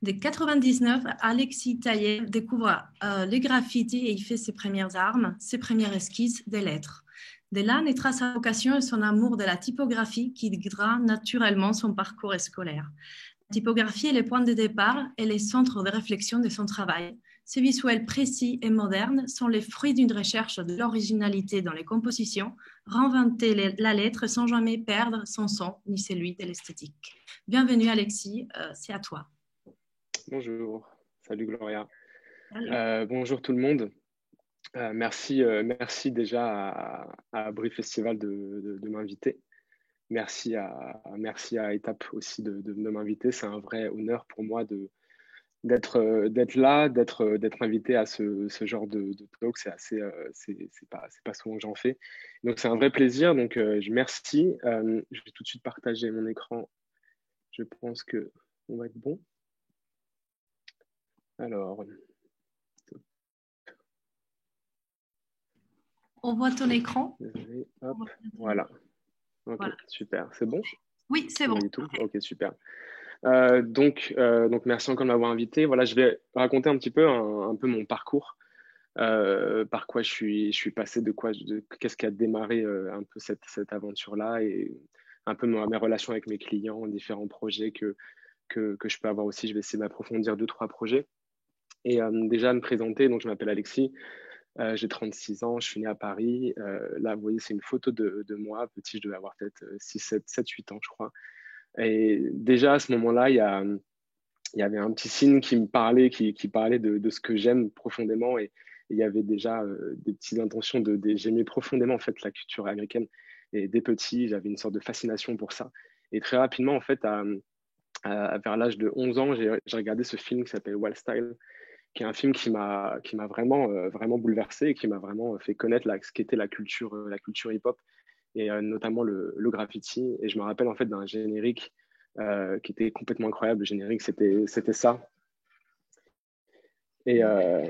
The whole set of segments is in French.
Dès 99, Alexis Taïeb découvre les graffitis et il fait ses premières armes, ses premières esquisses des lettres. De là naîtra sa vocation et son amour de la typographie qui guidera naturellement son parcours scolaire. La typographie est le point de départ et le centre de réflexion de son travail. Ces visuels précis et modernes sont les fruits d'une recherche de l'originalité dans les compositions, réinventer la lettre sans jamais perdre son son ni celui de l'esthétique. Bienvenue Alexis, c'est à toi. Bonjour, salut Gloria. Salut. Bonjour tout le monde. Merci déjà à Brie Festival de m'inviter. Merci à Étape aussi de m'inviter. C'est un vrai honneur pour moi d'être là, d'être invité à ce genre de talk. C'est pas souvent que j'en fais. Donc c'est un vrai plaisir. Donc je merci. Je vais tout de suite partager mon écran. Je pense que on va être bon. Alors, On voit ton écran. désolé, hop, voilà. Ok, Voilà. super. C'est bon? Oui, c'est Vous bon. voyez tout? Ok, super. Donc, merci encore de m'avoir invité. Voilà, je vais raconter un petit peu un peu mon parcours, par quoi je suis passé, qu'est-ce qui a démarré un peu cette aventure-là et un peu mes relations avec mes clients, différents projets que je peux avoir aussi. Je vais essayer d'approfondir deux, trois projets. Et déjà, me présenter, donc je m'appelle Alexis, j'ai 36 ans, je suis né à Paris. Là, vous voyez, c'est une photo de moi, petit, je devais avoir peut-être 6, 7, 8 ans, je crois. Et déjà, à ce moment-là, il y avait un petit signe qui me parlait, qui parlait de ce que j'aime profondément. Et il y avait déjà des petites intentions j'aimais profondément, en fait, la culture américaine. Et dès petit, j'avais une sorte de fascination pour ça. Et très rapidement, en fait, vers l'âge de 11 ans, j'ai regardé ce film qui s'appelle Wild Style, qui est un film qui m'a vraiment, vraiment bouleversé et qui m'a vraiment fait connaître ce qu'était la culture hip-hop et notamment le graffiti. Et je me rappelle en fait d'un générique qui était complètement incroyable. Le générique, c'était ça. Et, euh,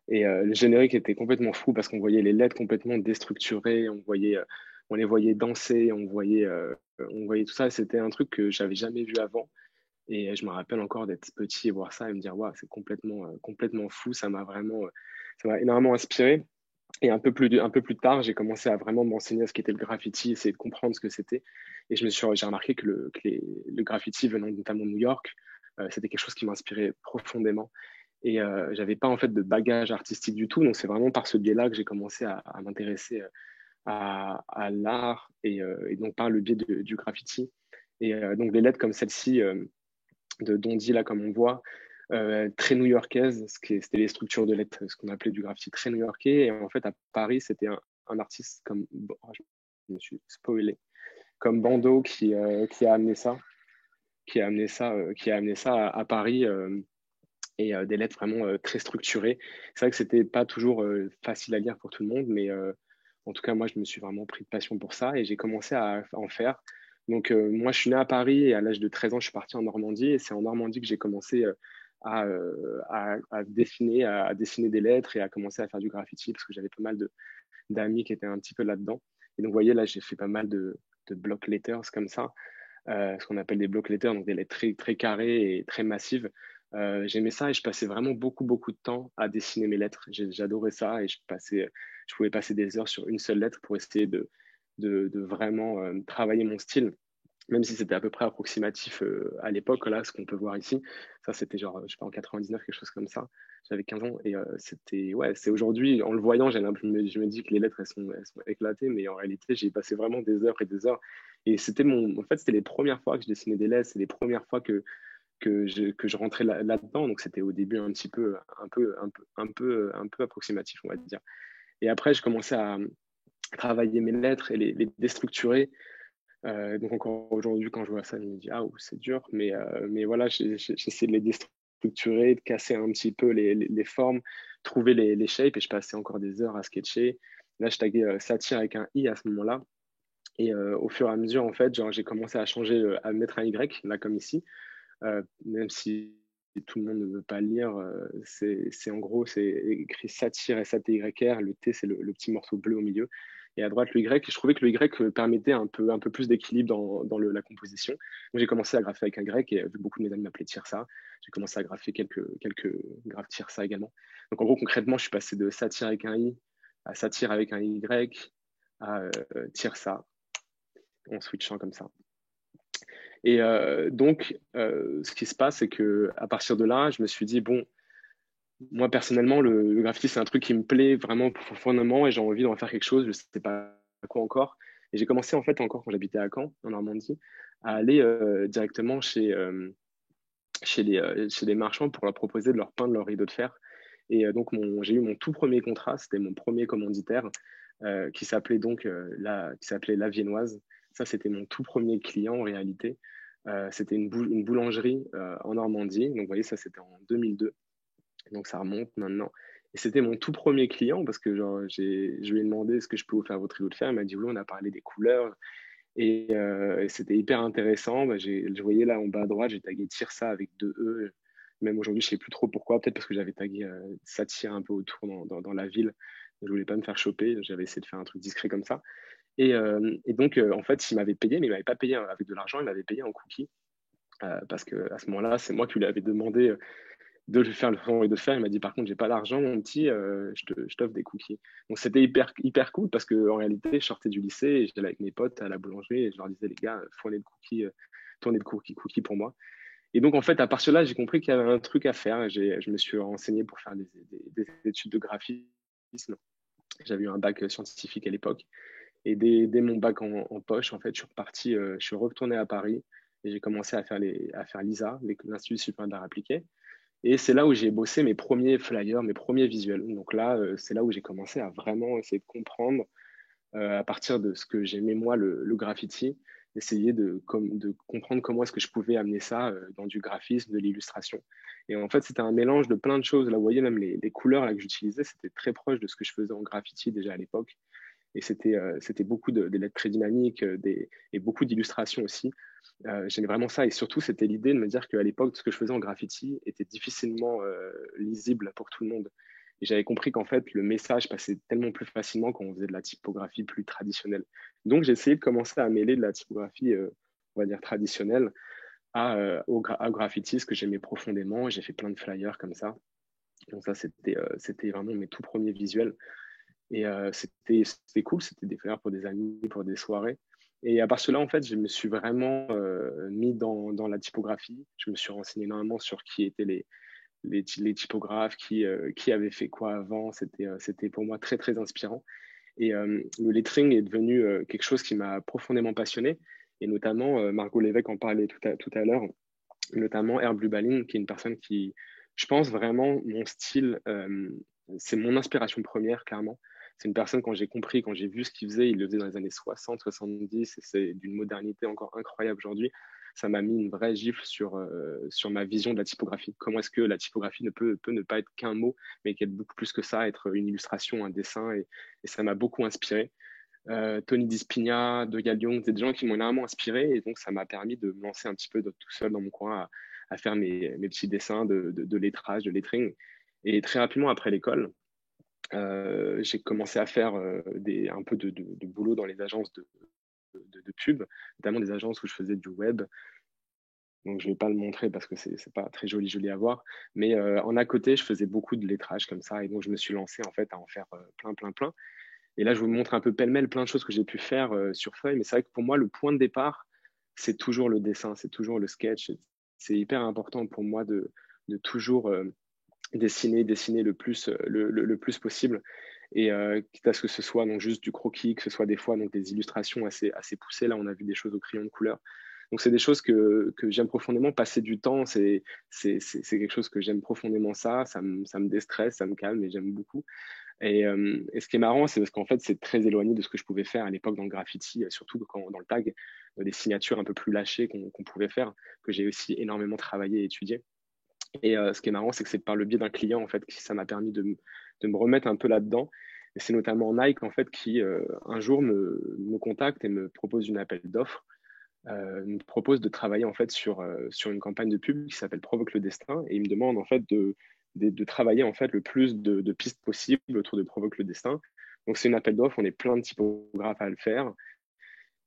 le générique était complètement fou parce qu'on voyait les lettres complètement déstructurées, on les voyait danser, on voyait tout ça. C'était un truc que j'avais jamais vu avant. Et je me rappelle encore d'être petit et voir ça et me dire, waouh, c'est complètement fou. Ça m'a énormément inspiré. Et un peu plus tard, j'ai commencé à vraiment m'enseigner à ce qu'était le graffiti, essayer de comprendre ce que c'était. Et j'ai remarqué le graffiti venant notamment de New York, c'était quelque chose qui m'inspirait profondément. Et j'avais pas en fait de bagage artistique du tout. Donc c'est vraiment par ce biais-là que j'ai commencé à m'intéresser à l'art et donc par le biais du graffiti. Et donc des lettres comme celle-ci de Dondi, là, comme on voit, très new-yorkaise, c'était les structures de lettres, ce qu'on appelait du graffiti très new-yorkais. Et en fait, à Paris, c'était un artiste comme, oh, je me suis spoilé, comme Bando qui a amené ça, qui a amené ça à Paris et des lettres vraiment très structurées. C'est vrai que c'était pas toujours facile à lire pour tout le monde, mais en tout cas, moi, je me suis vraiment pris de passion pour ça et j'ai commencé à en faire. Donc, moi, je suis né à Paris et à l'âge de 13 ans, je suis parti en Normandie. Et c'est en Normandie que j'ai commencé à dessiner des lettres et à commencer à faire du graffiti parce que j'avais pas mal d'amis qui étaient un petit peu là-dedans. Et donc, vous voyez, là, j'ai fait pas mal de block letters comme ça, ce qu'on appelle des block letters, donc des lettres très, très carrées et très massives. J'aimais ça et je passais vraiment beaucoup de temps à dessiner mes lettres. J'adorais ça et je pouvais passer des heures sur une seule lettre pour essayer de vraiment travailler mon style, même si c'était à peu près approximatif à l'époque, là, ce qu'on peut voir ici. Ça, c'était genre, je sais pas, en 99, quelque chose comme ça. J'avais 15 ans et ouais, c'est aujourd'hui, en le voyant, je me dis que les lettres, elles sont éclatées, mais en réalité, j'ai passé vraiment des heures et des heures. Et en fait, c'était les premières fois que je dessinais des lettres, c'est les premières fois que je rentrais là-dedans. Donc, c'était au début un peu approximatif, on va dire. Et après, je commençais à travailler mes lettres et les déstructurer. Donc encore aujourd'hui, quand je vois ça, je me dis, ah, c'est dur, mais voilà, j'essaie de les déstructurer, de casser un petit peu les formes, trouver les shapes, et je passais encore des heures à sketcher. Là, je taguais satire avec un i à ce moment-là. Et au fur et à mesure, en fait, genre, j'ai commencé à changer, à mettre un y, là, comme ici, même si tout le monde ne veut pas lire, c'est en gros, c'est écrit satire, S-A-T-Y-R, le T, c'est le petit morceau bleu au milieu. et à droite le Y. Et je trouvais que le Y permettait un peu plus d'équilibre dans la composition. Donc j'ai commencé à graffer avec un grec et vu que beaucoup de mes amis m'appelaient Tirsa, j'ai commencé à graffer quelques graphes Tirsa également. Donc en gros, concrètement, je suis passé de satire avec un I à satire avec un Y à Tirsa en switchant comme ça. Et donc, ce qui se passe, c'est que à partir de là, je me suis dit, bon, moi personnellement, le graffiti, c'est un truc qui me plaît vraiment profondément et j'ai envie d'en faire quelque chose, je ne sais pas quoi encore. Et j'ai commencé en fait encore quand j'habitais à Caen, en Normandie, à aller directement chez les marchands pour leur proposer de leur peindre leur rideau de fer. Et donc, j'ai eu mon tout premier contrat, c'était mon premier commanditaire qui s'appelait donc La Viennoise. Ça, c'était mon tout premier client en réalité. C'était une boulangerie en Normandie. Donc, vous voyez, ça, c'était en 2002. Donc, ça remonte maintenant. Et c'était mon tout premier client parce que genre, je lui ai demandé est-ce que je peux vous faire votre rideau de fer. Il m'a dit oui, on a parlé des couleurs. Et c'était hyper intéressant. Bah, je voyais là en bas à droite, j'ai tagué tire ça avec deux E. Même aujourd'hui, je ne sais plus trop pourquoi. Peut-être parce que j'avais tagué ça tire un peu autour dans la ville. Je ne voulais pas me faire choper. J'avais essayé de faire un truc discret comme ça. Et donc, en fait, il m'avait payé, mais il ne m'avait pas payé avec de l'argent, il m'avait payé en cookies. Parce qu'à ce moment-là, c'est moi qui lui avais demandé de lui faire le son et de faire. Il m'a dit, par contre, j'ai pas l'argent, mon petit, je t'offre des cookies. Donc, c'était hyper cool parce qu'en réalité, je sortais du lycée et j'étais avec mes potes à la boulangerie et je leur disais, les gars, fournez de cookies, tournez de cookies pour moi. Et donc, en fait, à partir de là, j'ai compris qu'il y avait un truc à faire. Je me suis renseigné pour faire des études de graphisme. J'avais eu un bac scientifique à l'époque. Et dès mon bac en poche, en fait, je suis reparti, je suis retourné à Paris et j'ai commencé à faire l'ISA, l'Institut supérieur d'art appliqué. Et c'est là où j'ai bossé mes premiers flyers, mes premiers visuels. Donc là, c'est là où j'ai commencé à vraiment essayer de comprendre, à partir de ce que j'aimais moi, le graffiti, essayer de comprendre comment est-ce que je pouvais amener ça dans du graphisme, de l'illustration. Et en fait, c'était un mélange de plein de choses. Là, vous voyez, même les couleurs là, que j'utilisais, c'était très proche de ce que je faisais en graffiti déjà à l'époque. Et c'était beaucoup de lettres très dynamiques et beaucoup d'illustrations aussi. J'aimais vraiment ça. Et surtout, c'était l'idée de me dire qu'à l'époque, ce que je faisais en graffiti était difficilement lisible pour tout le monde. Et j'avais compris qu'en fait, le message passait tellement plus facilement quand on faisait de la typographie plus traditionnelle. Donc, j'ai essayé de commencer à mêler de la typographie, on va dire, traditionnelle au graffiti, ce que j'aimais profondément. J'ai fait plein de flyers comme ça. Donc ça, c'était vraiment mes tout premiers visuels. Et c'était cool, c'était des flyers pour des amis, pour des soirées. Et à partir de là, en fait, je me suis vraiment mis dans la typographie. Je me suis renseigné énormément sur qui étaient les typographes, qui avait fait quoi avant. C'était pour moi très, très inspirant. Et le lettering est devenu quelque chose qui m'a profondément passionné. Et notamment, Margot Lévesque en parlait tout à l'heure, notamment Herb Lubalin, qui est une personne qui, je pense vraiment, mon style, c'est mon inspiration première, clairement. C'est une personne, quand j'ai compris, quand j'ai vu ce qu'il faisait, il le faisait dans les années 60, 70, et c'est d'une modernité encore incroyable aujourd'hui. Ça m'a mis une vraie gifle sur ma vision de la typographie. Comment est-ce que la typographie peut ne pas être qu'un mot, mais qu'elle est beaucoup plus que ça, être une illustration, un dessin, et ça m'a beaucoup inspiré. Tony Dispigna, De Young, c'est des gens qui m'ont énormément inspiré et donc ça m'a permis de me lancer un petit peu tout seul dans mon coin à faire mes petits dessins de lettrage, de lettering. Et très rapidement après l'école, j'ai commencé à faire un peu de boulot dans les agences de pub, notamment des agences où je faisais du web. Donc je ne vais pas le montrer parce que c'est pas très joli à voir. Mais en à côté, je faisais beaucoup de lettrage comme ça et donc je me suis lancé en fait à en faire plein. Et là, je vous montre un peu pêle-mêle plein de choses que j'ai pu faire sur feuille. Mais c'est vrai que pour moi, le point de départ, c'est toujours le dessin, c'est toujours le sketch. C'est hyper important pour moi de toujours dessiner le plus possible. Et quitte à ce que ce soit donc juste du croquis, que ce soit des fois donc des illustrations assez poussées. Là, on a vu des choses au crayon de couleur. Donc, c'est des choses que j'aime profondément. Passer du temps, c'est quelque chose que j'aime profondément ça me déstresse, ça me calme et j'aime beaucoup. Et ce qui est marrant, c'est parce qu'en fait, c'est très éloigné de ce que je pouvais faire à l'époque dans le graffiti, surtout dans le tag, des signatures un peu plus lâchées qu'on pouvait faire, que j'ai aussi énormément travaillé et étudié. Et ce qui est marrant, c'est que c'est par le biais d'un client, en fait, que ça m'a permis de me remettre un peu là-dedans. Et c'est notamment Nike, en fait, qui un jour me contacte et me propose une appel d'offres, me propose de travailler, en fait, sur une campagne de pub qui s'appelle Provoque le Destin. Et il me demande, en fait, de travailler, en fait, le plus de pistes possibles autour de Provoque le Destin Donc, c'est une appel d'offres, on est plein de typographes à le faire.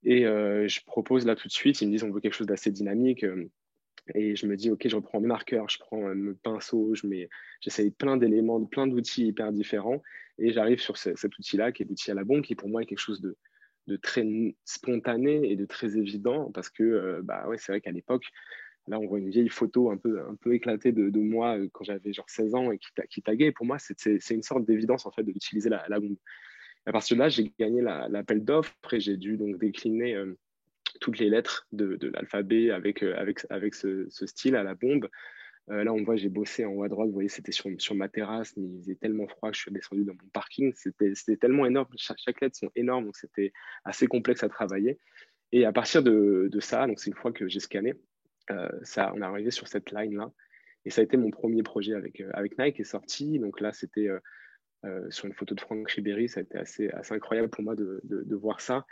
Et je propose là tout de suite, ils me disent on veut quelque chose d'assez dynamique. Et je me dis, OK, je reprends mes marqueurs, je prends mes pinceaux, j'essaye plein d'éléments, plein d'outils hyper différents. Et j'arrive sur cet outil-là, qui est l'outil à la bombe, qui pour moi est quelque chose de très spontané et de très évident. Parce que bah ouais, c'est vrai qu'à l'époque, là, on voit une vieille photo un peu éclatée de moi quand j'avais genre 16 ans et qui taguait. Et pour moi, c'est une sorte d'évidence en fait d'utiliser la bombe. À partir de là, j'ai gagné l'appel d'offres et j'ai dû donc décliner toutes les lettres de l'alphabet avec ce style à la bombe. Là, on voit, j'ai bossé en haut à droite. Vous voyez, c'était sur ma terrasse, mais il faisait tellement froid que je suis descendu dans mon parking. C'était tellement énorme. Chaque lettre sont énormes, donc c'était assez complexe à travailler. Et à partir de ça, donc c'est une fois que j'ai scanné, on est arrivé sur cette line-là. Et ça a été mon premier projet avec Nike qui est sorti. Donc là, c'était sur une photo de Franck Ribéry. Ça a été assez incroyable pour moi de voir ça.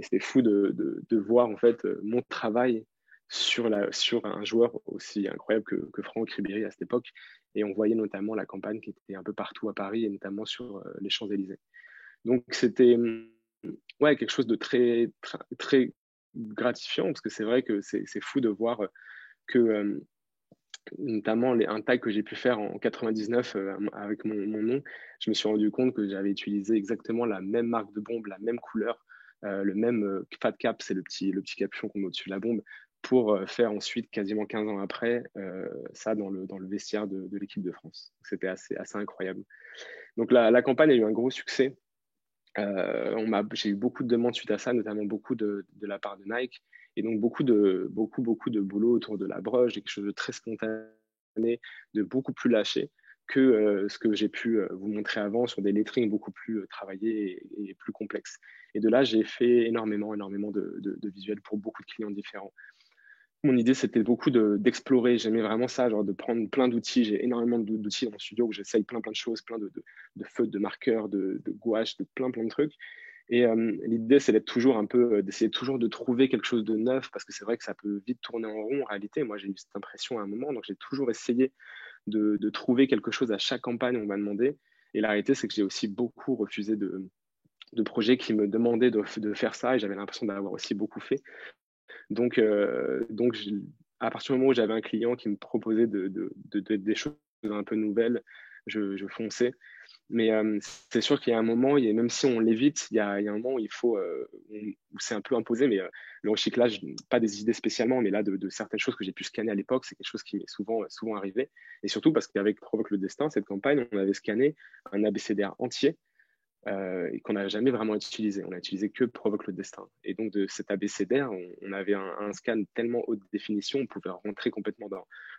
Et c'était fou de voir en fait mon travail sur un joueur aussi incroyable que Franck Ribéry à cette époque. Et on voyait notamment la campagne qui était un peu partout à Paris et notamment sur les Champs-Élysées. Donc c'était ouais, quelque chose de très gratifiant parce que c'est vrai que c'est fou de voir que notamment un tag que j'ai pu faire en 99 avec mon nom, je me suis rendu compte que j'avais utilisé exactement la même marque de bombe, la même couleur, le même fat cap, c'est le petit capuchon qu'on met au-dessus de la bombe, pour faire ensuite, quasiment 15 ans après, ça dans le vestiaire de l'équipe de France. C'était assez incroyable. Donc la campagne a eu un gros succès. J'ai eu beaucoup de demandes suite à ça, notamment beaucoup de la part de Nike, et donc beaucoup de boulot autour de la broche, quelque chose de très spontané, de beaucoup plus lâché que ce que j'ai pu vous montrer avant sur des lettrings beaucoup plus travaillés et plus complexes. Et de là, j'ai fait énormément de visuels pour beaucoup de clients différents. Mon idée, c'était beaucoup d'explorer. J'aimais vraiment ça, genre de prendre plein d'outils. J'ai énormément d'outils dans mon studio où j'essaye plein de choses, plein de feutres, de marqueurs, de gouaches, de plein de trucs. Et l'idée, c'est d'essayer toujours de trouver quelque chose de neuf parce que c'est vrai que ça peut vite tourner en rond en réalité. Moi, j'ai eu cette impression à un moment, donc j'ai toujours essayé de trouver quelque chose à chaque campagne, on m'a demandé. Et la réalité, c'est que j'ai aussi beaucoup refusé de projets qui me demandaient de faire ça et j'avais l'impression d'avoir aussi beaucoup fait. Donc à partir du moment où j'avais un client qui me proposait des choses un peu nouvelles, je fonçais. Mais c'est sûr qu'il y a un moment, même si on l'évite, il y a un moment où où c'est un peu imposé, mais le recyclage, pas des idées spécialement, mais là, de certaines choses que j'ai pu scanner à l'époque, c'est quelque chose qui m'est souvent arrivé. Et surtout parce qu'avec Provoque le Destin, cette campagne, on avait scanné un abécédaire entier et qu'on n'a jamais vraiment utilisé. On n'a utilisé que Provoque le Destin. Et donc, de cet abécédaire, on avait un scan tellement haute définition, on pouvait rentrer complètement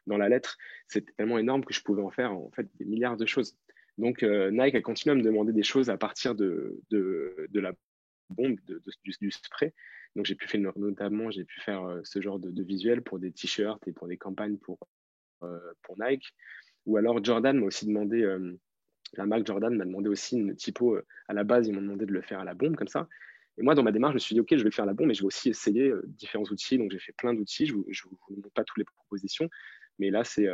dans la lettre. C'était tellement énorme que je pouvais en faire en fait des milliards de choses. Donc, Nike a continué à me demander des choses à partir de la bombe, du spray. Donc, notamment, j'ai pu faire ce genre de visuel pour des t-shirts et pour des campagnes pour Nike. Ou alors, Jordan m'a aussi demandé la marque Jordan m'a demandé aussi une typo. À la base, ils m'ont demandé de le faire à la bombe, comme ça. Et moi, dans ma démarche, je me suis dit, OK, je vais le faire à la bombe, mais je vais aussi essayer différents outils. Donc, j'ai fait plein d'outils. Je ne vous montre pas toutes les propositions, mais là, c'est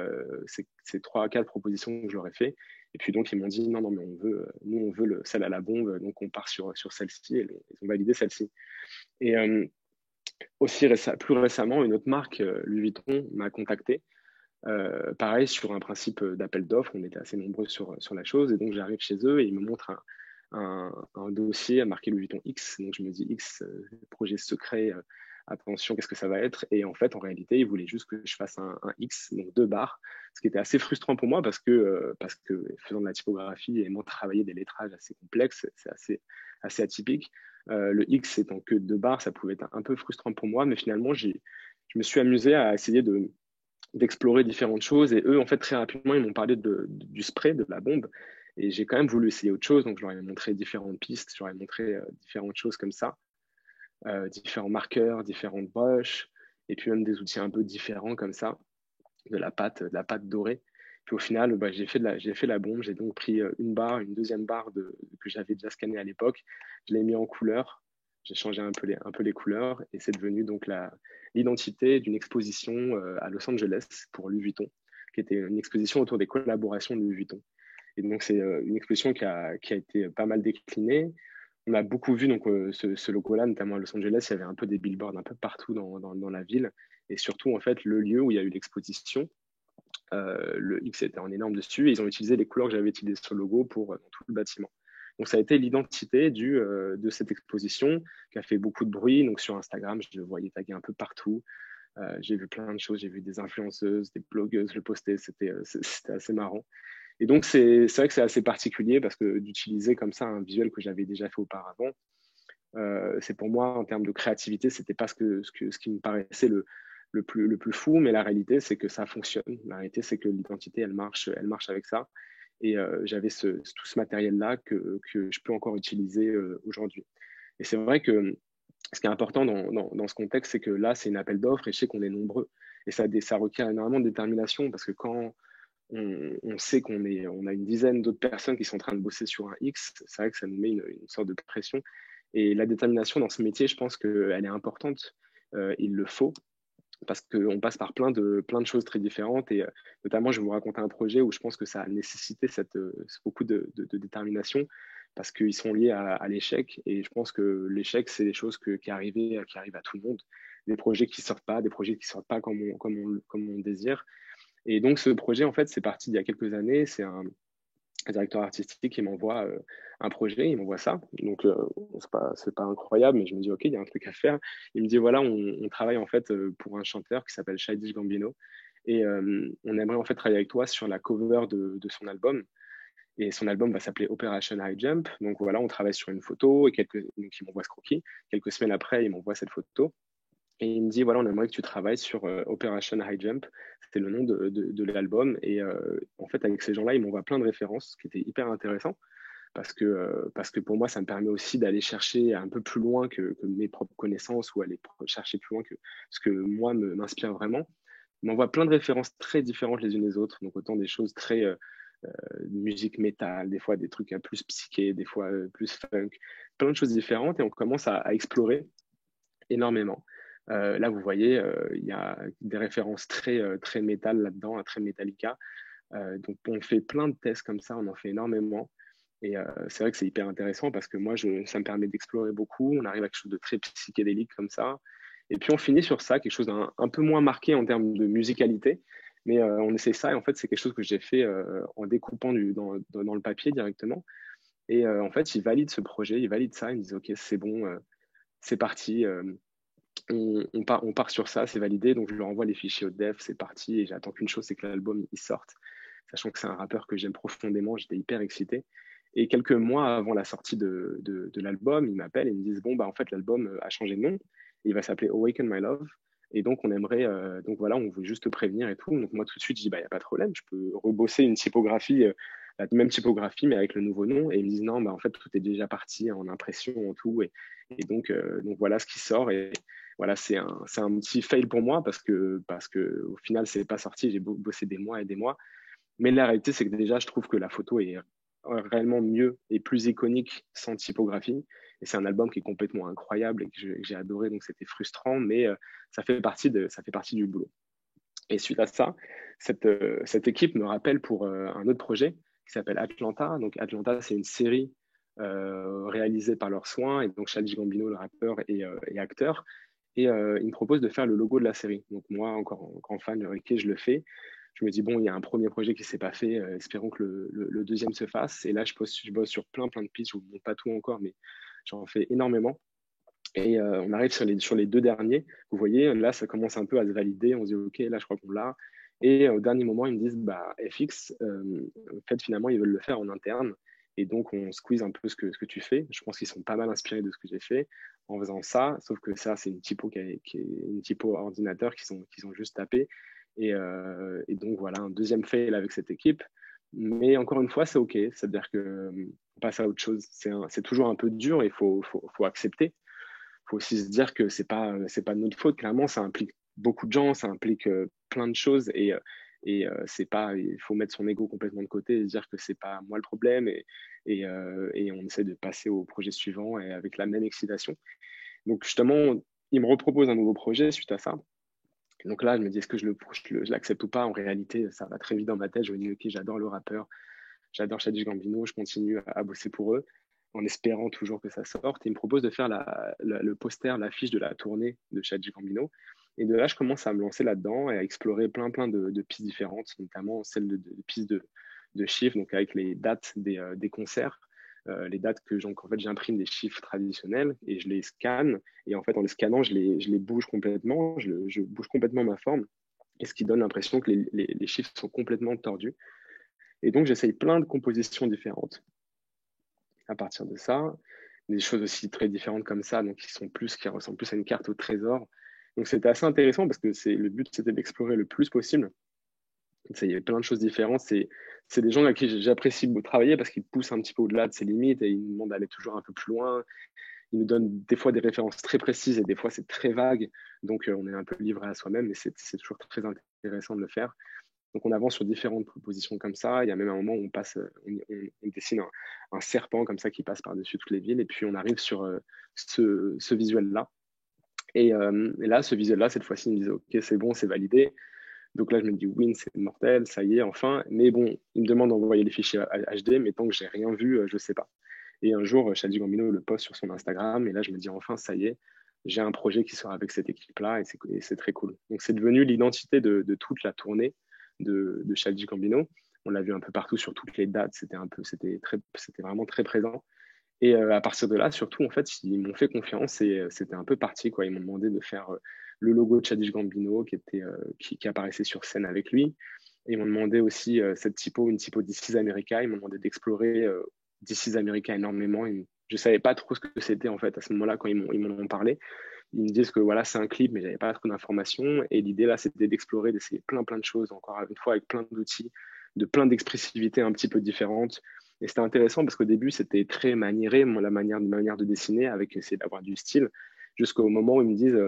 3 à 4 propositions que je leur ai fait. Et puis, donc, ils m'ont dit, non, non, mais nous, on veut celle à la bombe. Donc, on part sur celle-ci. Et ils ont validé celle-ci. Et aussi plus récemment, une autre marque, Louis Vuitton, m'a contacté pareil, sur un principe d'appel d'offres, on était assez nombreux sur la chose, et donc j'arrive chez eux et ils me montrent un dossier à marquer Louis Vuitton X. Donc je me dis X, projet secret, attention, qu'est-ce que ça va être? Et en fait, en réalité, ils voulaient juste que je fasse un X, donc 2 barres, ce qui était assez frustrant pour moi parce que faisant de la typographie et moi travailler des lettrages assez complexes, c'est assez atypique. Le X étant que 2 barres, ça pouvait être un peu frustrant pour moi, mais finalement, je me suis amusé à essayer d'explorer différentes choses. Et eux, en fait, très rapidement, ils m'ont parlé du spray, de la bombe. Et j'ai quand même voulu essayer autre chose. Donc, je leur ai montré différentes pistes, je leur ai montré différentes choses comme ça, différents marqueurs, différentes brushes, et puis même des outils un peu différents comme ça, de la pâte dorée. Puis au final, bah, j'ai fait la bombe. J'ai donc pris une deuxième barre que j'avais déjà scannée à l'époque. Je l'ai mis en couleur. J'ai changé un peu les couleurs et c'est devenu donc l'identité d'une exposition à Los Angeles pour Louis Vuitton, qui était une exposition autour des collaborations de Louis Vuitton. Et donc, c'est une exposition qui a été pas mal déclinée. On a beaucoup vu donc, ce logo-là, notamment à Los Angeles. Il y avait un peu des billboards un peu partout dans la ville. Et surtout, en fait, le lieu où il y a eu l'exposition, le X était en énorme dessus. Et ils ont utilisé les couleurs que j'avais utilisées sur le logo pour dans tout le bâtiment. Donc, ça a été l'identité de cette exposition qui a fait beaucoup de bruit. Donc, sur Instagram, je le voyais taguer un peu partout. J'ai vu plein de choses. J'ai vu des influenceuses, des blogueuses le poster. C'était assez marrant. Et donc, c'est vrai que c'est assez particulier parce que d'utiliser comme ça un visuel que j'avais déjà fait auparavant, c'est pour moi, en termes de créativité, c'était pas ce qui me paraissait le plus fou, mais la réalité, c'est que ça fonctionne. La réalité, c'est que l'identité, elle marche avec ça. Et j'avais tout ce matériel-là que je peux encore utiliser aujourd'hui. Et c'est vrai que ce qui est important dans ce contexte, c'est que là, c'est une appel d'offres et je sais qu'on est nombreux. Et ça requiert énormément de détermination parce que quand on sait on a une dizaine d'autres personnes qui sont en train de bosser sur un X, c'est vrai que ça nous met une sorte de pression. Et la détermination dans ce métier, je pense qu'elle est importante. Il le faut parce qu'on passe par plein de choses très différentes. Et notamment, je vais vous raconter un projet où je pense que ça a nécessité beaucoup de détermination parce qu'ils sont liés à l'échec. Et je pense que l'échec, c'est des choses qui arrivent à tout le monde. Des projets qui ne sortent pas, des projets qui ne sortent pas comme on désire. Et donc, ce projet, en fait, c'est parti d'il y a quelques années. C'est un directeur artistique qui m'envoie un projet, il m'envoie ça. Donc, c'est pas incroyable, mais je me dis, OK, il y a un truc à faire. Il me dit, voilà, on travaille en fait pour un chanteur qui s'appelle Childish Gambino. Et on aimerait en fait travailler avec toi sur la cover de son album. Et son album va s'appeler Operation High Jump. Donc voilà, on travaille sur une photo donc il m'envoie ce croquis. Quelques semaines après, il m'envoie cette photo. Et il me dit, voilà, on aimerait que tu travailles sur Operation High Jump. C'était le nom de l'album. Et en fait, avec ces gens-là, ils m'envoient plein de références, ce qui était hyper intéressant. Parce que pour moi, ça me permet aussi d'aller chercher un peu plus loin que mes propres connaissances ou aller chercher plus loin que ce que moi m'inspire vraiment. Il m'envoie plein de références très différentes les unes des autres. Donc, autant des choses très musique métal, des fois des trucs plus psyché, des fois plus funk, plein de choses différentes. Et on commence à explorer énormément. Là, vous voyez, il y a des références très métal là-dedans, très Metallica. Donc, on fait plein de tests comme ça, on en fait énormément. Et c'est vrai que c'est hyper intéressant parce que moi, ça me permet d'explorer beaucoup. On arrive à quelque chose de très psychédélique comme ça. Et puis, on finit sur ça, quelque chose d'un peu moins marqué en termes de musicalité. Mais on essaie ça. Et en fait, c'est quelque chose que j'ai fait en découpant dans le papier directement. Et en fait, ils valident ce projet, ils valident ça. Ils me disent, OK, c'est bon, c'est parti. On part sur ça, c'est validé. Donc, je leur envoie les fichiers au dev, c'est parti. Et j'attends qu'une chose, c'est que l'album il sorte. Sachant que c'est un rappeur que j'aime profondément, j'étais hyper excité. Et quelques mois avant la sortie de l'album, ils m'appellent et ils me disent, bon, bah, en fait, l'album a changé de nom. Il va s'appeler Awaken My Love. Et donc, on aimerait, donc voilà, on veut juste te prévenir et tout. Donc, moi, tout de suite, je dis, bah, il n'y a pas de problème, je peux rebosser une typographie, la même typographie, mais avec le nouveau nom. Et ils me disent, non, bah, en fait, tout est déjà parti en impression, en tout. Et donc, voilà ce qui sort. Et voilà, c'est un petit fail pour moi parce que au final, c'est pas sorti. J'ai bossé des mois et des mois. Mais la réalité, c'est que déjà, je trouve que la photo est réellement mieux et plus iconique sans typographie. Et c'est un album qui est complètement incroyable et que j'ai adoré, donc c'était frustrant, mais ça fait partie du boulot. Et suite à ça, cette équipe me rappelle pour un autre projet qui s'appelle Atlanta. Donc Atlanta, c'est une série réalisée par leurs soins, et donc Childish Gambino, le rappeur, et acteur. Et il me propose de faire le logo de la série. Donc moi, encore un grand fan, ok, je le fais. Je me dis, bon, il y a un premier projet qui ne s'est pas fait, espérons que le deuxième se fasse. Et là, je bosse sur plein de pistes, je ne vous montre pas tout encore, mais j'en fais énormément. Et on arrive sur les deux derniers. Vous voyez, là, ça commence un peu à se valider. On se dit, OK, là, je crois qu'on l'a. Et au dernier moment, ils me disent, bah, FX, en fait, finalement, ils veulent le faire en interne. Et donc, on squeeze un peu ce que tu fais. Je pense qu'ils sont pas mal inspirés de ce que j'ai fait en faisant ça. Sauf que ça, c'est une typo qui est une typo ordinateur qu'ils ont juste tapé. Et donc, voilà, un deuxième fail avec cette équipe. Mais encore une fois, c'est OK. C'est-à-dire qu'on passe à autre chose. C'est toujours un peu dur et faut accepter. Il faut aussi se dire que c'est pas de notre faute. Clairement, ça implique beaucoup de gens, ça implique plein de choses c'est pas, il faut mettre son ego complètement de côté et se dire que c'est pas moi le problème et on essaie de passer au projet suivant et avec la même excitation. Donc justement, il me repropose un nouveau projet suite à ça. Donc là, je me dis, est-ce que je l'accepte ou pas? En réalité, ça va très vite dans ma tête. Je me dis, OK, j'adore le rappeur, j'adore Childish Gambino, je continue à bosser pour eux en espérant toujours que ça sorte. Et ils me proposent de faire le poster, l'affiche de la tournée de Childish Gambino. Et de là, je commence à me lancer là-dedans et à explorer plein de pistes différentes, notamment celle de pistes de chiffres, donc avec les dates des concerts. Les dates en fait, j'imprime des chiffres traditionnels et je les scanne. Et en fait, en les scannant, je les bouge complètement, je bouge complètement ma forme. Et ce qui donne l'impression que les chiffres sont complètement tordus. Et donc, j'essaye plein de compositions différentes à partir de ça. Des choses aussi très différentes comme ça, donc qui ressemblent plus à une carte au trésor. Donc, c'était assez intéressant parce que le but, c'était d'explorer le plus possible. Il y avait plein de choses différentes. C'est des gens avec qui j'apprécie beaucoup travailler parce qu'ils poussent un petit peu au-delà de ses limites et ils nous demandent d'aller toujours un peu plus loin. Ils nous donnent des fois des références très précises et des fois c'est très vague. Donc on est un peu livré à soi-même, mais c'est toujours très intéressant de le faire. Donc on avance sur différentes propositions comme ça. Il y a même un moment où on dessine un serpent comme ça qui passe par-dessus toutes les villes et puis on arrive sur ce visuel-là. Et là, ce visuel-là, cette fois-ci, ils me disent OK, c'est bon, c'est validé. Donc là, je me dis, win, c'est mortel, ça y est, enfin. Mais bon, il me demande d'envoyer les fichiers HD, mais tant que j'ai rien vu, je ne sais pas. Et un jour, Childish Gambino le poste sur son Instagram, et là, je me dis, enfin, ça y est, j'ai un projet qui sera avec cette équipe-là, et c'est très cool. Donc, c'est devenu l'identité de toute la tournée de Childish Gambino. On l'a vu un peu partout sur toutes les dates, c'était vraiment très présent. Et à partir de là, surtout, en fait, ils m'ont fait confiance et c'était un peu parti, quoi. Ils m'ont demandé de faire le logo de Childish Gambino qui apparaissait sur scène avec lui. Et ils m'ont demandé aussi une typo This is America. Ils m'ont demandé d'explorer This is America énormément. Je ne savais pas trop ce que c'était, en fait, à ce moment-là, quand ils m'en ont parlé. Ils me disent que voilà, c'est un clip, mais j'avais pas trop d'informations. Et l'idée, là, c'était d'explorer, d'essayer plein de choses, encore une fois, avec plein d'outils, de plein d'expressivités un petit peu différentes. Et c'était intéressant parce qu'au début, c'était très maniéré, la manière de dessiner, avec essayer d'avoir du style, jusqu'au moment où ils me disent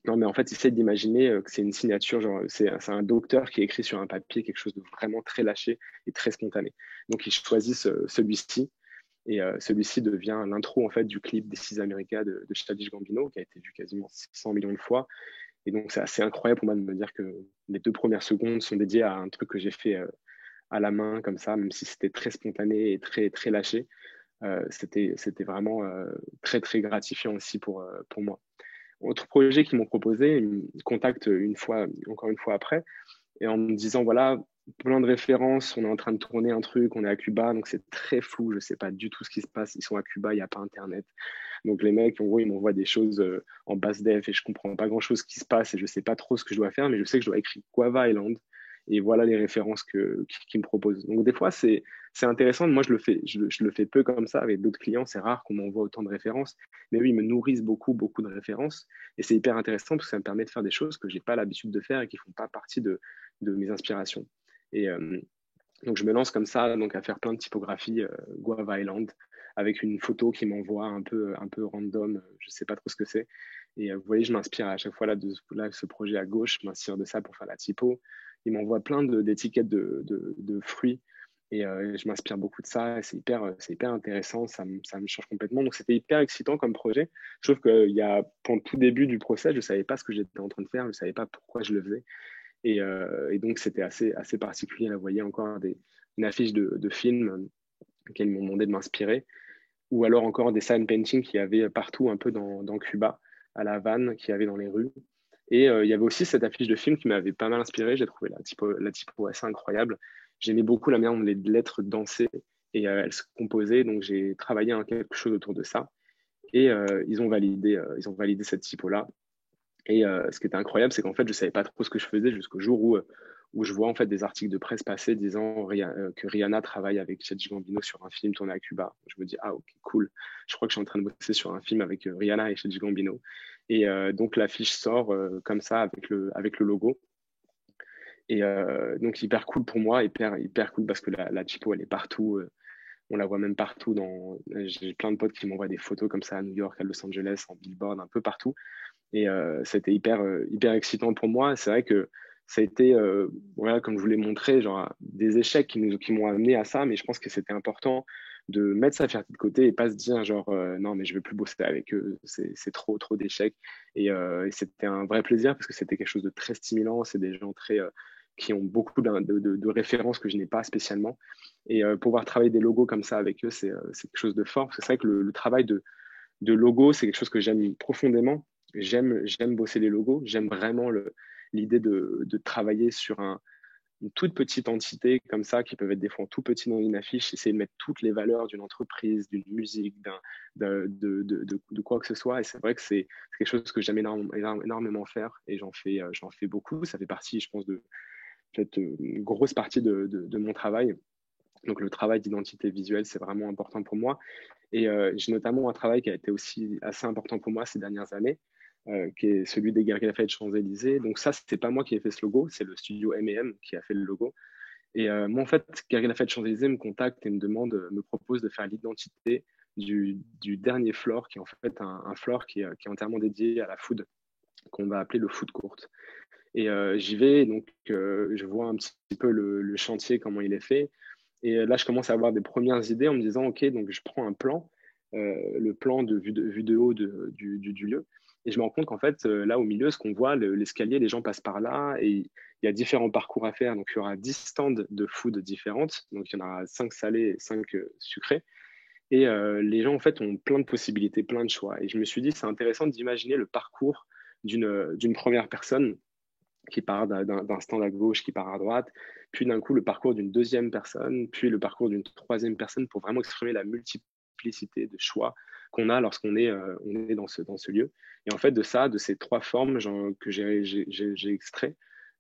non, mais en fait, essaie d'imaginer que c'est une signature, genre c'est un docteur qui écrit sur un papier quelque chose de vraiment très lâché et très spontané. Donc, ils choisissent celui-ci. Et celui-ci devient l'intro en fait du clip This is America de Childish Gambino, qui a été vu quasiment 600 millions de fois. Et donc, c'est assez incroyable pour moi de me dire que les 2 premières secondes sont dédiées à un truc que j'ai fait à la main comme ça, même si c'était très spontané et très lâché. C'était vraiment très gratifiant aussi pour moi. Autre projet qu'ils m'ont proposé, ils me contactent encore une fois après, et en me disant voilà, plein de références, on est en train de tourner un truc, on est à Cuba, donc c'est très flou, je ne sais pas du tout ce qui se passe, ils sont à Cuba, il n'y a pas Internet. Donc les mecs, en gros, ils m'envoient des choses en basse def et je ne comprends pas grand-chose qui se passe et je ne sais pas trop ce que je dois faire, mais je sais que je dois écrire Guava Island et voilà les références qu'ils me proposent. Donc des fois, c'est intéressant. Moi, je le fais peu comme ça avec d'autres clients. C'est rare qu'on m'envoie autant de références. Mais oui, ils me nourrissent beaucoup de références. Et c'est hyper intéressant parce que ça me permet de faire des choses que je n'ai pas l'habitude de faire et qui ne font pas partie de mes inspirations. Et donc, je me lance comme ça donc, à faire plein de typographies Guava Island avec une photo qui m'envoie un peu random. Je ne sais pas trop ce que c'est. Et vous voyez, je m'inspire à chaque fois là, ce projet à gauche, je m'inspire de ça pour faire la typo. Il m'envoie plein d'étiquettes de fruits et je m'inspire beaucoup de ça. Et c'est hyper intéressant, ça me change complètement. Donc c'était hyper excitant comme projet. Je trouve pour le tout début du process, je ne savais pas ce que j'étais en train de faire, je ne savais pas pourquoi je le faisais. Et donc c'était assez particulier. Là, vous voyez encore une affiche de film auquel ils m'ont demandé de m'inspirer. Ou alors encore des sign paintings qu'il y avait partout un peu dans Cuba, à La Havane, qu'il y avait dans les rues. Et il y avait aussi cette affiche de film qui m'avait pas mal inspiré. J'ai trouvé la typo assez incroyable. J'aimais beaucoup la manière dont les lettres dansaient et elles se composaient. Donc j'ai travaillé quelque chose autour de ça. Et ils ont validé cette typo-là. Et ce qui était incroyable, c'est qu'en fait, je ne savais pas trop ce que je faisais jusqu'au jour où je vois en fait des articles de presse passer disant que Rihanna travaille avec Childish Gambino sur un film tourné à Cuba. Je me dis, ah ok, cool. Je crois que je suis en train de bosser sur un film avec Rihanna et Childish Gambino. Et donc l'affiche sort comme ça avec le logo. Et donc hyper cool pour moi, hyper cool parce que la typo, elle est partout. On la voit même partout. J'ai plein de potes qui m'envoient des photos comme ça à New York, à Los Angeles, en billboard, un peu partout. Et c'était hyper excitant pour moi. C'est vrai que ça a été, voilà, comme je vous l'ai montré, genre des échecs qui m'ont amené à ça, mais je pense que c'était important de mettre sa fierté de côté et pas se dire genre non mais je veux plus bosser avec eux, c'est trop d'échecs. Et c'était un vrai plaisir parce que c'était quelque chose de très stimulant. C'est des gens qui ont beaucoup de références que je n'ai pas spécialement. Et pouvoir travailler des logos comme ça avec eux, c'est quelque chose de fort. Parce que c'est vrai que le travail de logo, c'est quelque chose que j'aime profondément. J'aime bosser les logos. J'aime vraiment l'idée de travailler sur une toute petite entité comme ça, qui peuvent être des fois tout petits dans une affiche, essayer de mettre toutes les valeurs d'une entreprise, d'une musique, de quoi que ce soit. Et c'est vrai que c'est quelque chose que j'aime énormément faire et j'en fais beaucoup. Ça fait partie, je pense, de fait, une grosse partie de mon travail. Donc le travail d'identité visuelle, c'est vraiment important pour moi. Et j'ai notamment un travail qui a été aussi assez important pour moi ces dernières années, qui est celui des Galeries Lafayette Champs-Élysées. Donc ça, c'est pas moi qui ai fait ce logo, c'est le studio M&M qui a fait le logo. Et moi, en fait, Galeries Lafayette Champs-Élysées me contacte et me demande, me propose de faire l'identité du dernier floor, qui est en fait un floor qui est entièrement dédié à la food, qu'on va appeler le food court. Et j'y vais, donc je vois un petit peu le chantier, comment il est fait. Et là, je commence à avoir des premières idées en me disant, OK, donc je prends un plan, le plan vue de haut du lieu. Et je me rends compte qu'en fait, là au milieu, ce qu'on voit, l'escalier, les gens passent par là et il y a différents parcours à faire. Donc, il y aura 10 stands de food différentes. Donc, il y en aura 5 salés et 5 sucrés. Et les gens, en fait, ont plein de possibilités, plein de choix. Et je me suis dit, c'est intéressant d'imaginer le parcours d'une première personne qui part d'un stand à gauche, qui part à droite, puis d'un coup le parcours d'une deuxième personne, puis le parcours d'une troisième personne pour vraiment exprimer la multiplicité de choix qu'on a lorsqu'on est, on est dans ce lieu. Et en fait, de ça, de ces trois formes que j'ai extrait,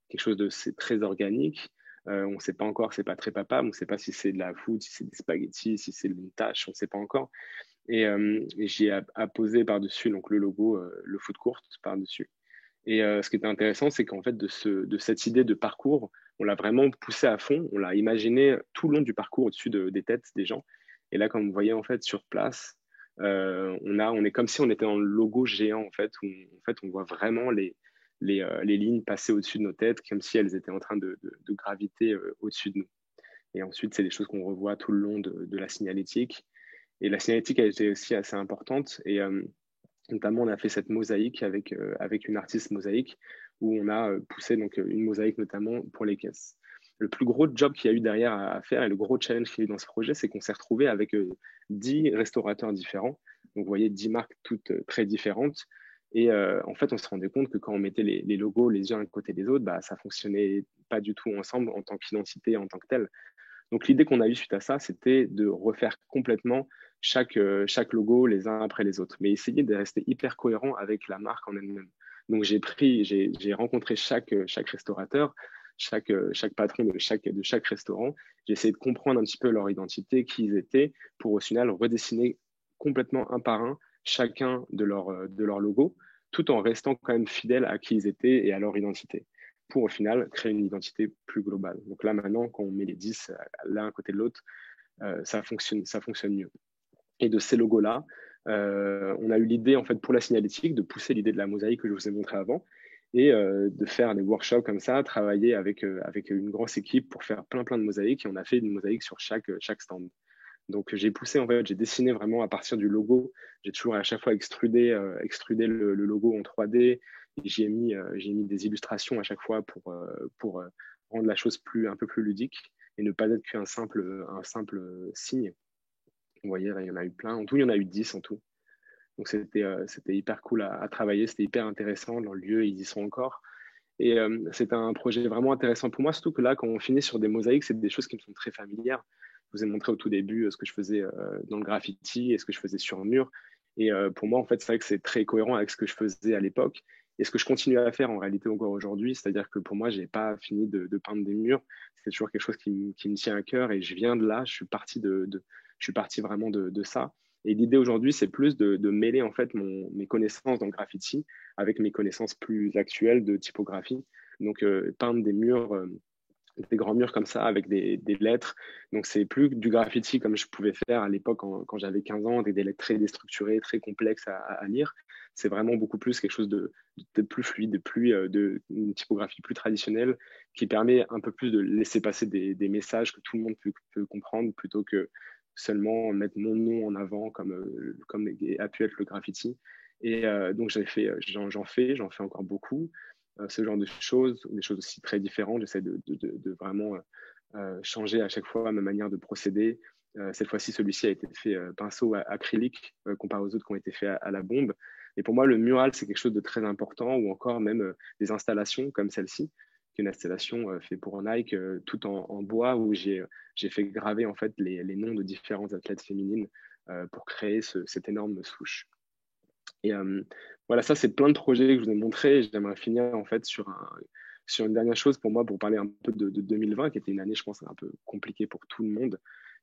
quelque chose de c'est très organique. On ne sait pas encore, c'est pas très papa, on ne sait pas si c'est de la food, si c'est des spaghettis, si c'est une tâche, on ne sait pas encore. Et j'ai apposé par-dessus donc le logo, le food court par-dessus. Et ce qui était intéressant, c'est qu'en fait, de cette idée de parcours, on l'a vraiment poussé à fond, on l'a imaginé tout le long du parcours au-dessus des têtes des gens. Et là, comme vous voyez, en fait, sur place, on est comme si on était dans le logo géant, en fait, où en fait, on voit vraiment les lignes passer au-dessus de nos têtes, comme si elles étaient en train de graviter au-dessus de nous. Et ensuite, c'est des choses qu'on revoit tout le long de la signalétique. Et la signalétique a été aussi assez importante. Et notamment, on a fait cette mosaïque avec une artiste mosaïque où on a poussé donc, une mosaïque notamment pour les caisses. Le plus gros job qu'il y a eu derrière à faire et le gros challenge qu'il y a eu dans ce projet, c'est qu'on s'est retrouvé avec 10 restaurateurs différents. Donc, vous voyez, 10 marques toutes très différentes. Et en fait, on se rendait compte que quand on mettait les logos les uns à côté des autres, bah, ça fonctionnait pas du tout ensemble en tant qu'identité, en tant que telle. Donc l'idée qu'on a eue suite à ça, c'était de refaire complètement chaque logo les uns après les autres, mais essayer de rester hyper cohérent avec la marque en elle-même. Donc j'ai rencontré chaque restaurateur, chaque patron de chaque restaurant. J'ai essayé de comprendre un petit peu leur identité, qui ils étaient, pour au final redessiner complètement un par un chacun de leurs logos, tout en restant quand même fidèle à qui ils étaient et à leur identité pour au final créer une identité plus globale. Donc là maintenant, quand on met les 10 l'un à côté de l'autre, ça fonctionne mieux. Et de ces logos-là, on a eu l'idée en fait pour la signalétique de pousser l'idée de la mosaïque que je vous ai montré avant et de faire des workshops comme ça, travailler avec une grosse équipe pour faire plein de mosaïques et on a fait une mosaïque sur chaque stand. Donc j'ai poussé, en fait, j'ai dessiné vraiment à partir du logo. J'ai toujours à chaque fois extrudé le logo en 3D. Et j'ai mis des illustrations à chaque fois pour rendre la chose un peu plus ludique et ne pas être qu'un un simple signe. Vous voyez, là, il y en a eu plein. En tout, il y en a eu 10 en tout. Donc c'était hyper cool à travailler, c'était hyper intéressant. Dans le lieu, ils y sont encore. Et c'est un projet vraiment intéressant pour moi, surtout que là, quand on finit sur des mosaïques, c'est des choses qui me sont très familières. Je vous ai montré au tout début ce que je faisais dans le graffiti et ce que je faisais sur un mur. Et pour moi, en fait, c'est vrai que c'est très cohérent avec ce que je faisais à l'époque et ce que je continue à faire en réalité encore aujourd'hui. C'est-à-dire que pour moi, je n'ai pas fini de peindre des murs. C'est toujours quelque chose qui me tient à cœur et je viens de là. Je suis parti vraiment de ça. Et l'idée aujourd'hui, c'est plus de mêler en fait mes connaissances dans le graffiti avec mes connaissances plus actuelles de typographie. Donc, peindre des murs, des grands murs comme ça avec des lettres. Donc, c'est plus du graffiti comme je pouvais faire à l'époque quand j'avais 15 ans, avec des lettres très déstructurées, très complexes à lire. C'est vraiment beaucoup plus quelque chose de plus fluide, une typographie plus traditionnelle qui permet un peu plus de laisser passer des messages que tout le monde peut comprendre plutôt que seulement mettre mon nom en avant comme a pu être le graffiti. Et donc, j'en fais encore beaucoup. ce genre de choses, des choses aussi très différentes. J'essaie de vraiment changer à chaque fois ma manière de procéder. Cette fois-ci, celui-ci a été fait pinceau acrylique comparé aux autres qui ont été faits à la bombe. Et pour moi, le mural, c'est quelque chose de très important, ou encore même des installations comme celle-ci, qui est une installation faite pour Nike, tout en bois, où j'ai fait graver en fait les noms de différentes athlètes féminines pour créer cette énorme souche. Et voilà, ça, c'est plein de projets que je vous ai montrés. J'aimerais finir en fait sur une dernière chose pour moi, pour parler un peu de 2020, qui était une année, je pense, un peu compliquée pour tout le monde,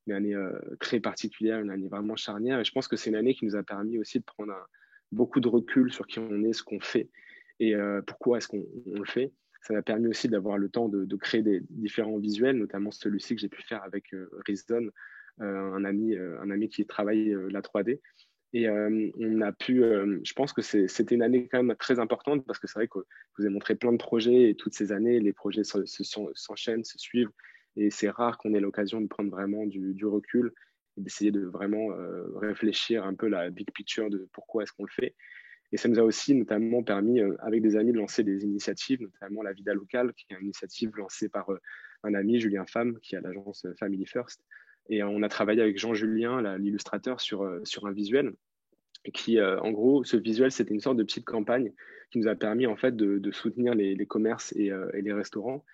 une année très particulière, une année vraiment charnière. Et je pense que c'est une année qui nous a permis aussi de prendre beaucoup de recul sur qui on est, ce qu'on fait et pourquoi est-ce qu'on le fait. Ça m'a permis aussi d'avoir le temps de créer des différents visuels, notamment celui-ci que j'ai pu faire avec Rizon, un ami qui travaille la 3D. Et on a pu, je pense que c'était une année quand même très importante, parce que c'est vrai que je vous ai montré plein de projets, et toutes ces années, les projets s'enchaînent, se suivent, et c'est rare qu'on ait l'occasion de prendre vraiment du recul et d'essayer de vraiment réfléchir un peu la big picture de pourquoi est-ce qu'on le fait. Et ça nous a aussi notamment permis, avec des amis, de lancer des initiatives, notamment la Vida Locale, qui est une initiative lancée par un ami, Julien Femme, qui a l'agence Family First. Et on a travaillé avec Jean Julien, l'illustrateur, sur un visuel qui, en gros, ce visuel, c'était une sorte de petite campagne qui nous a permis en fait de soutenir les commerces et les restaurants,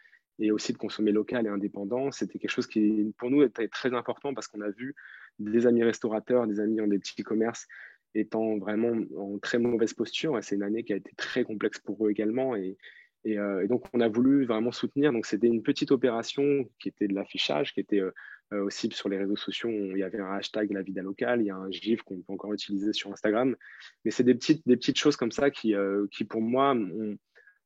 et aussi de consommer local et indépendant. C'était quelque chose qui, pour nous, était très important, parce qu'on a vu des amis restaurateurs, des amis dans des petits commerces étant vraiment en très mauvaise posture. Et c'est une année qui a été très complexe pour eux également. Et donc, on a voulu vraiment soutenir. Donc, c'était une petite opération qui était de l'affichage, qui était aussi sur les réseaux sociaux. Il y avait un hashtag La Vida Locale, il y a un GIF qu'on peut encore utiliser sur Instagram. Mais c'est des petites choses comme ça qui pour moi,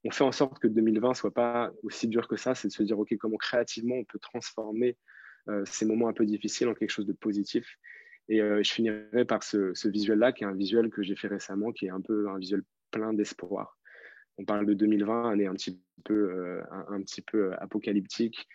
ont fait en sorte que 2020 soit pas aussi dur que ça. C'est de se dire, OK, comment créativement on peut transformer ces moments un peu difficiles en quelque chose de positif. Et je finirai par ce visuel-là, qui est un visuel que j'ai fait récemment, qui est un peu un visuel plein d'espoir. On parle de 2020, année un petit peu apocalyptique,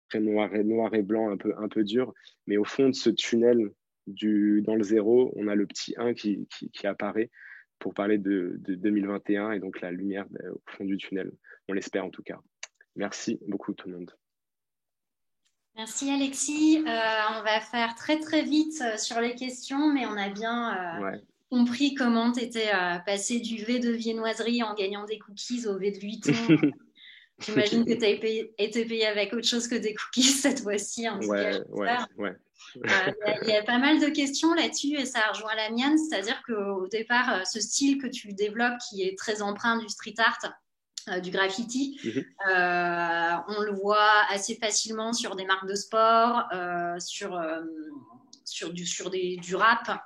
très noir et blanc, un peu dur. Mais au fond de ce tunnel dans le zéro, on a le petit 1 qui apparaît pour parler de 2021, et donc la lumière au fond du tunnel. On l'espère en tout cas. Merci beaucoup tout le monde. Merci Alexis. On va faire très très vite sur les questions, mais on a bien compris comment tu étais passé du V de viennoiserie en gagnant des cookies au V de Vuitton. J'imagine que tu as été payé avec autre chose que des cookies cette fois-ci. Hein, ouais. Il y a pas mal de questions là-dessus, et ça rejoint la mienne, c'est-à-dire qu'au départ, ce style que tu développes, qui est très empreint du street art, du graffiti. On le voit assez facilement sur des marques de sport, sur du rap,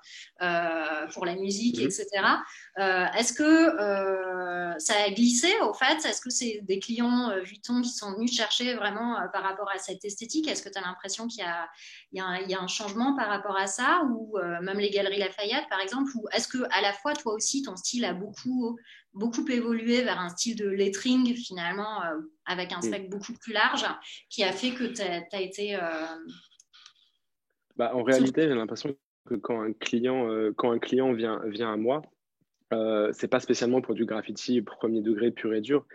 pour la musique, etc. Est-ce que ça a glissé au fait? Est-ce que c'est des clients Vuitton qui sont venus chercher vraiment par rapport à cette esthétique? Est-ce que tu as l'impression qu'il y a un changement par rapport à ça, ou même les Galeries Lafayette par exemple? Ou est-ce que à la fois toi aussi ton style a beaucoup évolué vers un style de lettering finalement, avec un spectre beaucoup plus large, qui a fait que tu as été... En réalité, j'ai l'impression que quand un client vient à moi, c'est pas spécialement pour du graffiti premier degré pur et dur.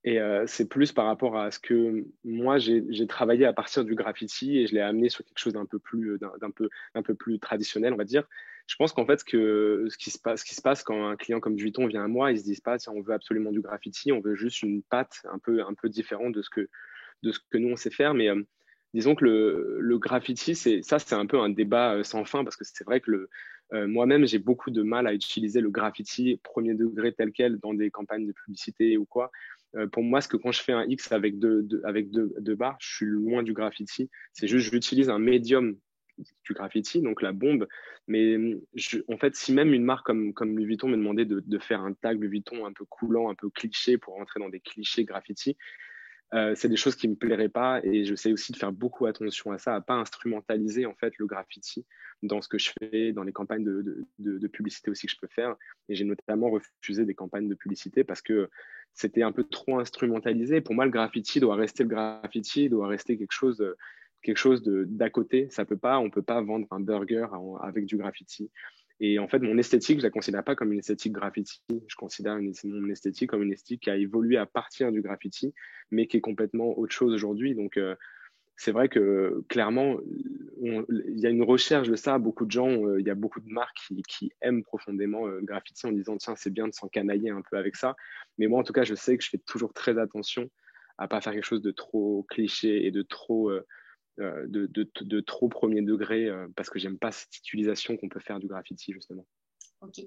Et c'est plus par rapport à ce que moi, j'ai travaillé à partir du graffiti, et je l'ai amené sur quelque chose d'un peu plus traditionnel, on va dire. Je pense qu'en fait, ce qui se passe quand un client comme Vuitton vient à moi, ils se disent pas, tiens, on veut absolument du graffiti, on veut juste une patte un peu différente de ce que nous, on sait faire. Mais disons que le graffiti, c'est un peu un débat sans fin, parce que c'est vrai que moi-même, j'ai beaucoup de mal à utiliser le graffiti premier degré tel quel dans des campagnes de publicité ou quoi. Pour moi, quand je fais un X avec deux barres, je suis loin du graffiti. C'est juste, j'utilise un médium du graffiti, donc la bombe. Mais en fait, si même une marque comme Louis Vuitton me demandait de faire un tag Louis Vuitton un peu coulant, un peu cliché, pour rentrer dans des clichés graffiti, c'est des choses qui me plairaient pas, et j'essaie aussi de faire beaucoup attention à ça, à pas instrumentaliser en fait le graffiti dans ce que je fais, dans les campagnes de publicité aussi que je peux faire. Et j'ai notamment refusé des campagnes de publicité parce que c'était un peu trop instrumentalisé. Pour moi, le graffiti doit rester le graffiti, doit rester quelque chose d'à côté. On peut pas vendre un burger avec du graffiti. Et en fait, mon esthétique, je la considère pas comme une esthétique graffiti. Je considère mon esthétique comme une esthétique qui a évolué à partir du graffiti, mais qui est complètement autre chose aujourd'hui. Donc, c'est vrai que clairement, il y a une recherche de ça. Beaucoup de gens, il y a beaucoup de marques qui aiment profondément le graffiti en disant, tiens, c'est bien de s'encanailler un peu avec ça. Mais moi, en tout cas, je sais que je fais toujours très attention à pas faire quelque chose de trop cliché et de trop, de trop premier degré parce que j'aime pas cette utilisation qu'on peut faire du graffiti, justement. Ok.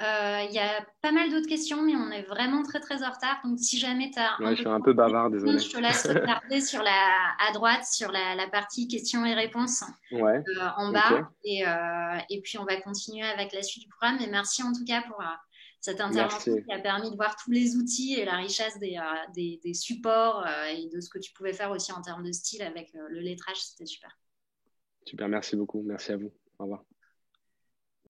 Il y a pas mal d'autres questions, mais on est vraiment très très en retard. Donc, si jamais tu as Ouais, je suis un peu bavard, désolé. je te laisse regarder à droite sur la partie questions et réponses Ouais, en ok. bas. Et puis, on va continuer avec la suite du programme. Et merci en tout cas pour cette intervention Merci. qui a permis de voir tous les outils et la richesse des supports et de ce que tu pouvais faire aussi en termes de style avec le lettrage. C'était super. Super, merci beaucoup. Merci à vous. Au revoir.